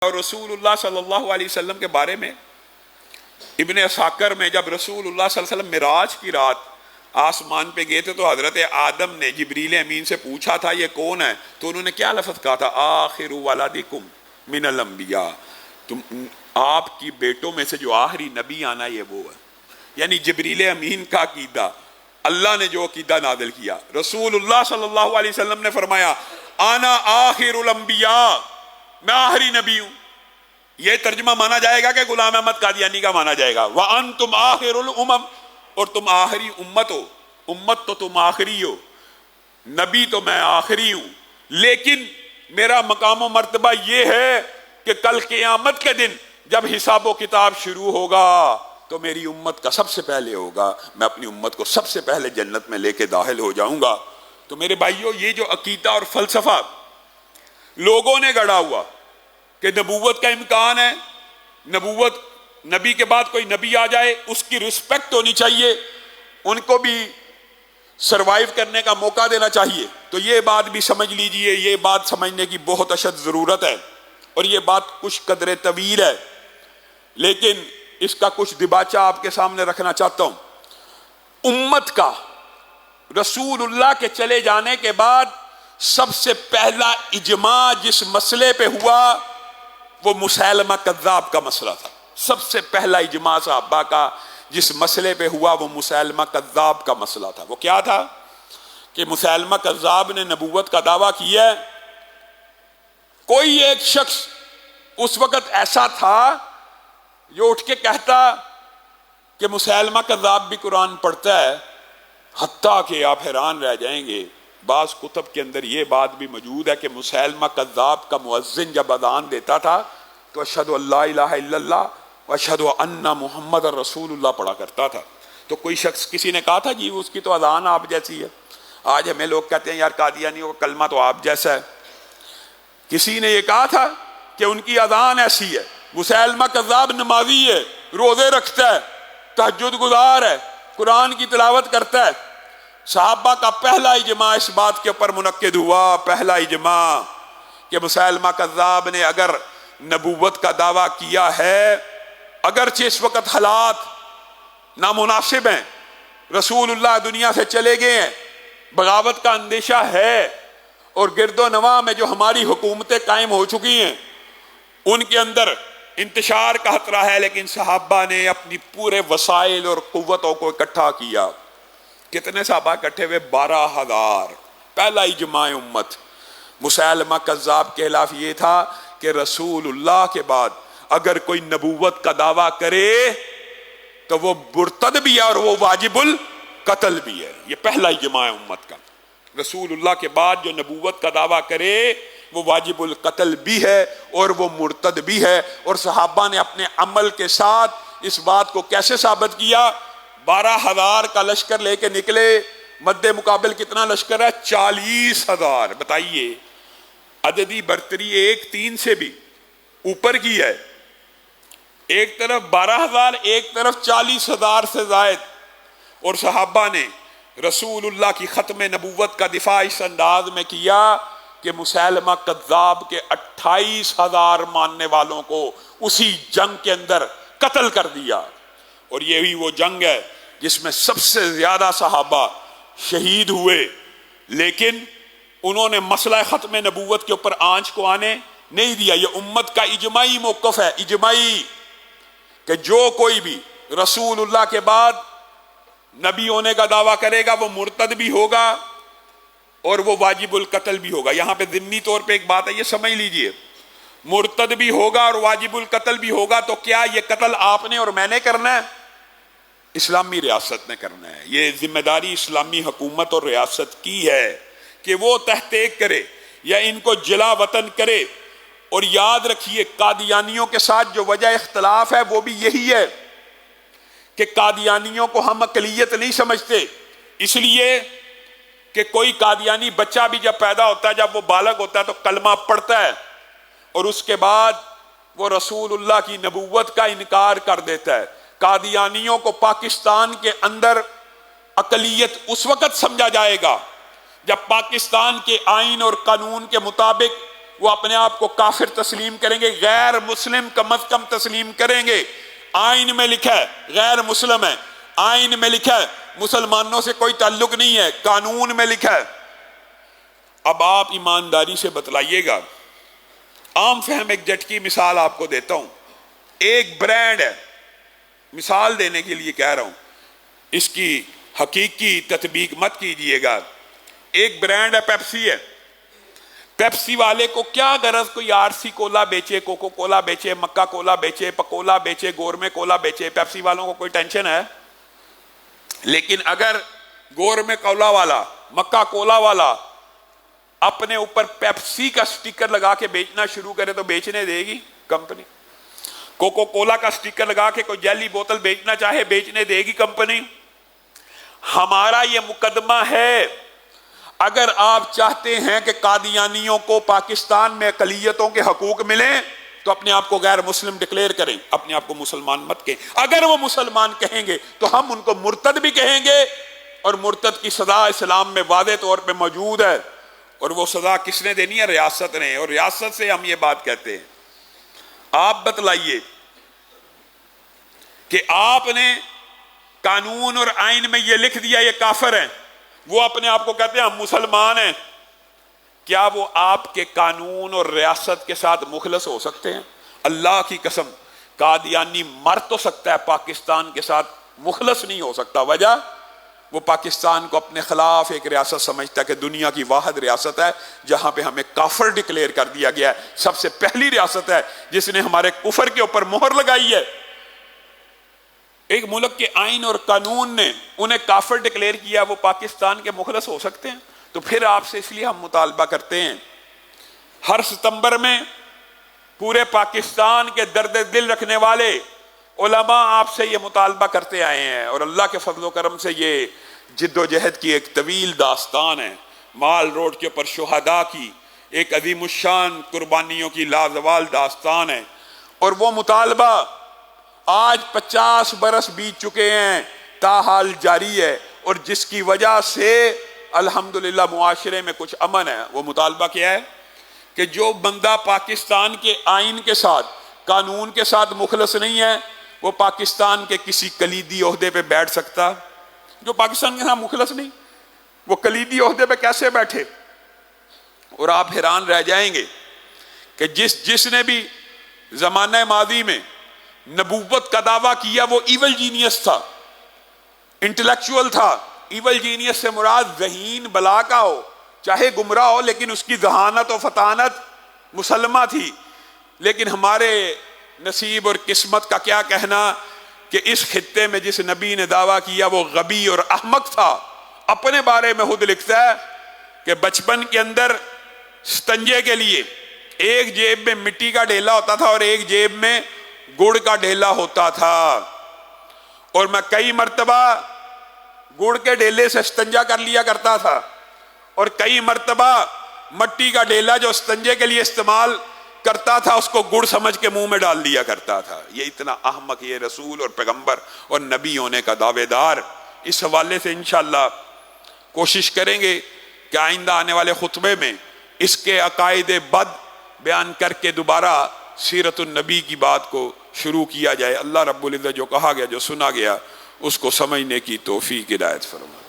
اور رسول اللہ صلی اللہ علیہ وسلم کے بارے میں ابن اساکر میں جب رسول اللہ صلی اللہ علیہ وسلم معراج کی رات آسمان پہ گئے تھے تو حضرت آدم نے جبریل امین سے پوچھا تھا یہ کون ہے، تو انہوں نے کیا لفظ کہا تھا؟ آخر ولدکم من الانبیاء، تم آپ کی بیٹوں میں سے جو آخری نبی آنا یہ وہ ہے. یعنی جبریل امین کا عقیدہ، اللہ نے جو عقیدہ نازل کیا، رسول اللہ صلی اللہ علیہ وسلم نے فرمایا آنا آخر الانبیاء، میں آخری نبی ہوں. یہ ترجمہ مانا جائے گا کہ غلام احمد قادیانی کا مانا جائے گا وَأَنْتُمْ آخر الامم، اور تم آخری امت ہو. امت تو تم آخری ہو، نبی تو میں آخری ہوں، لیکن میرا مقام و مرتبہ یہ ہے کہ کل قیامت کے دن جب حساب و کتاب شروع ہوگا تو میری امت کا سب سے پہلے ہوگا، میں اپنی امت کو سب سے پہلے جنت میں لے کے داخل ہو جاؤں گا. تو میرے بھائیوں، یہ جو عقیدہ اور فلسفہ لوگوں نے گڑھا ہوا کہ نبوت کا امکان ہے، نبوت نبی کے بعد کوئی نبی آ جائے اس کی رسپیکٹ ہونی چاہیے، ان کو بھی سروائیو کرنے کا موقع دینا چاہیے. تو یہ بات بھی سمجھ لیجئے، یہ بات سمجھنے کی بہت اشد ضرورت ہے، اور یہ بات کچھ قدر طویل ہے، لیکن اس کا کچھ دباچہ آپ کے سامنے رکھنا چاہتا ہوں. امت کا رسول اللہ کے چلے جانے کے بعد سب سے پہلا اجماع جس مسئلے پہ ہوا وہ مسیلمہ کذاب کا مسئلہ تھا. سب سے پہلا اجماع صحابہ کا جس مسئلے پہ ہوا وہ مسیلمہ کذاب کا مسئلہ تھا. وہ کیا تھا کہ مسیلمہ کذاب نے نبوت کا دعویٰ کیا ہے. کوئی ایک شخص اس وقت ایسا تھا جو اٹھ کے کہتا کہ مسیلمہ کذاب بھی قرآن پڑھتا ہے، حتیٰ کہ آپ حیران رہ جائیں گے بعض کتب کے اندر یہ بات بھی موجود ہے کہ مسیلمہ کذاب کا مؤذن جب اذان دیتا تھا تو اشہدو ان لا الہ الا اللہ واشہدو ان محمد رسول اللہ پڑھا کرتا تھا. تو کوئی شخص کسی نے کہا تھا جی اس کی تو اذان آپ جیسی ہے. آج ہمیں لوگ کہتے ہیں یار قادیانیوں کا کلمہ تو آپ جیسا ہے. کسی نے یہ کہا تھا کہ ان کی اذان ایسی ہے. مسیلمہ کذاب نمازی ہے، روزے رکھتا ہے، تہجد گزار ہے، قرآن کی تلاوت کرتا ہے. صحابہ کا پہلا اجماع اس بات کے اوپر منعقد ہوا، پہلا اجماع کہ مسیلمہ کذاب نے اگر نبوت کا دعویٰ کیا ہے، اگرچہ اس وقت حالات نامناسب ہیں، رسول اللہ دنیا سے چلے گئے ہیں، بغاوت کا اندیشہ ہے، اور گرد و نواح میں جو ہماری حکومتیں قائم ہو چکی ہیں ان کے اندر انتشار کا خطرہ ہے، لیکن صحابہ نے اپنی پورے وسائل اور قوتوں کو اکٹھا کیا. کتنے صحابہ اکٹھے ہوئے؟ 12,000. پہلا اجماع امت. مسیلمہ کذاب کے خلاف یہ تھا کہ رسول اللہ کے بعد اگر کوئی نبوت کا دعویٰ کرے تو وہ مرتد بھی ہے اور وہ واجب القتل بھی ہے. یہ پہلا اجماع امت کا. رسول اللہ کے بعد جو نبوت کا دعویٰ کرے وہ واجب القتل بھی ہے اور وہ مرتد بھی ہے. اور صحابہ نے اپنے عمل کے ساتھ اس بات کو کیسے ثابت کیا؟ 12,000 کا لشکر لے کے نکلے، مد مقابل کتنا لشکر ہے؟ 40,000. بتائیے عددی برتری 1-3 سے بھی اوپر کی ہے. ایک طرف 12,000، ایک طرف 40,000 سے زائد. اور صحابہ نے رسول اللہ کی ختم نبوت کا دفاع اس انداز میں کیا کہ مسیلمہ کذاب کے 28,000 ماننے والوں کو اسی جنگ کے اندر قتل کر دیا. اور یہی وہ جنگ ہے جس میں سب سے زیادہ صحابہ شہید ہوئے، لیکن انہوں نے مسئلہ ختم نبوت کے اوپر آنچ کو آنے نہیں دیا. یہ امت کا اجماعی موقف ہے، اجماعی، کہ جو کوئی بھی رسول اللہ کے بعد نبی ہونے کا دعویٰ کرے گا وہ مرتد بھی ہوگا اور وہ واجب القتل بھی ہوگا. یہاں پہ ضمنی طور پہ ایک بات ہے، یہ سمجھ لیجئے، مرتد بھی ہوگا اور واجب القتل بھی ہوگا. تو کیا یہ قتل آپ نے اور میں نے کرنا ہے؟ اسلامی ریاست نے کرنا ہے. یہ ذمہ داری اسلامی حکومت اور ریاست کی ہے کہ وہ تحقیق کرے یا ان کو جلا وطن کرے. اور یاد رکھیے قادیانیوں کے ساتھ جو وجہ اختلاف ہے وہ بھی یہی ہے کہ قادیانیوں کو ہم اقلیت نہیں سمجھتے، اس لیے کہ کوئی قادیانی بچہ بھی جب پیدا ہوتا ہے، جب وہ بالغ ہوتا ہے تو کلمہ پڑھتا ہے اور اس کے بعد وہ رسول اللہ کی نبوت کا انکار کر دیتا ہے. قادیانیوں کو پاکستان کے اندر اقلیت اس وقت سمجھا جائے گا جب پاکستان کے آئین اور قانون کے مطابق وہ اپنے آپ کو کافر تسلیم کریں گے، غیر مسلم کم از کم تسلیم کریں گے۔ آئین میں لکھا ہے غیر مسلم ہے، آئین میں لکھا ہے مسلمانوں سے کوئی تعلق نہیں ہے، قانون میں لکھا ہے۔ اب آپ ایمانداری سے بتلائیے گا، عام فہم ایک جھٹکی مثال آپ کو دیتا ہوں۔ ایک برانڈ ہے، مثال دینے کے لیے کہہ رہا ہوں، اس کی حقیقی تطبیق مت کیجئے گا۔ ایک برانڈ ہے، پیپسی ہے۔ پیپسی والے کو کیا غرض کوئی آرسی کولا بیچے، کوکو کولا بیچے، مکا کولا بیچے، پکولا بیچے، گورمے کولا بیچے؟ پیپسی والوں کو کوئی ٹینشن ہے؟ لیکن اگر گورمے کولا والا، مکا کولا والا اپنے اوپر پیپسی کا سٹیکر لگا کے بیچنا شروع کرے تو بیچنے دے گی کمپنی؟ کوکو کولا کا سٹیکر لگا کے کوئی جیلی بوتل بیچنا چاہے بیچنے دے گی کمپنی؟ ہمارا یہ مقدمہ ہے، اگر آپ چاہتے ہیں کہ قادیانیوں کو پاکستان میں اقلیتوں کے حقوق ملیں تو اپنے آپ کو غیر مسلم ڈکلیئر کریں، اپنے آپ کو مسلمان مت کہیں۔ اگر وہ مسلمان کہیں گے تو ہم ان کو مرتد بھی کہیں گے، اور مرتد کی سزا اسلام میں واضح طور پہ موجود ہے، اور وہ سزا کس نے دینی ہے؟ ریاست نے، اور ریاست سے ہم یہ بات کہتے ہیں۔ آپ بتلائیے کہ آپ نے قانون اور آئین میں یہ لکھ دیا یہ کافر ہیں، وہ اپنے آپ کو کہتے ہیں ہم مسلمان ہیں، کیا وہ آپ کے قانون اور ریاست کے ساتھ مخلص ہو سکتے ہیں؟ اللہ کی قسم، قادیانی مر تو سکتا ہے، پاکستان کے ساتھ مخلص نہیں ہو سکتا۔ وجہ وہ پاکستان کو اپنے خلاف ایک ریاست سمجھتا ہے کہ دنیا کی واحد ریاست ہے جہاں پہ ہمیں کافر ڈکلیئر کر دیا گیا ہے، سب سے پہلی ریاست ہے جس نے ہمارے کفر کے اوپر مہر لگائی ہے۔ ایک ملک کے آئین اور قانون نے انہیں کافر ڈکلیئر کیا، وہ پاکستان کے مخلص ہو سکتے ہیں؟ تو پھر آپ سے اس لیے ہم مطالبہ کرتے ہیں، ہر ستمبر میں پورے پاکستان کے درد دل رکھنے والے علماء آپ سے یہ مطالبہ کرتے آئے ہیں، اور اللہ کے فضل و کرم سے یہ جد و جہد کی ایک طویل داستان ہے، مال روڈ کے اوپر شہداء کی ایک عظیم الشان قربانیوں کی لازوال داستان ہے، اور وہ مطالبہ آج 50 برس بیت چکے ہیں، تاحال جاری ہے، اور جس کی وجہ سے الحمدللہ معاشرے میں کچھ امن ہے۔ وہ مطالبہ کیا ہے کہ جو بندہ پاکستان کے آئین کے ساتھ، قانون کے ساتھ مخلص نہیں ہے، وہ پاکستان کے کسی کلیدی عہدے پہ بیٹھ سکتا؟ جو پاکستان کے ساتھ مخلص نہیں، وہ کلیدی عہدے پہ کیسے بیٹھے؟ اور آپ حیران رہ جائیں گے کہ جس نے بھی زمانہ ماضی میں نبوت کا دعویٰ کیا وہ ایول جینیس تھا، انٹلیکچوئل تھا۔ ایول جینیس سے مراد ذہین بلا کا ہو، چاہے گمراہ ہو، لیکن اس کی ذہانت و فطانت مسلمہ تھی۔ لیکن ہمارے نصیب اور قسمت کا کیا کہنا کہ اس خطے میں جس نبی نے دعویٰ کیا وہ غبی اور احمق تھا۔ اپنے بارے میں خود لکھتا ہے کہ بچپن کے اندر ستنجے کے لیے ایک جیب میں مٹی کا ڈھیلا ہوتا تھا اور ایک جیب میں گڑ کا ڈھیلا ہوتا تھا، اور میں کئی مرتبہ گڑ کے ڈھیلے سے استنجا کر لیا کرتا تھا، اور کئی مرتبہ مٹی کا ڈھیلا جو استنجے کے لیے استعمال کرتا تھا اس کو گڑ سمجھ کے منہ میں ڈال دیا کرتا تھا۔ یہ اتنا احمق یہ رسول اور پیغمبر اور نبی ہونے کا دعوے دار۔ اس حوالے سے انشاءاللہ کوشش کریں گے کہ آئندہ آنے والے خطبے میں اس کے عقائد بد بیان کر کے دوبارہ سیرت النبی کی بات کو شروع کیا جائے۔ اللہ رب العزت جو کہا گیا، جو سنا گیا، اس کو سمجھنے کی توفیق عنایت فرمائے۔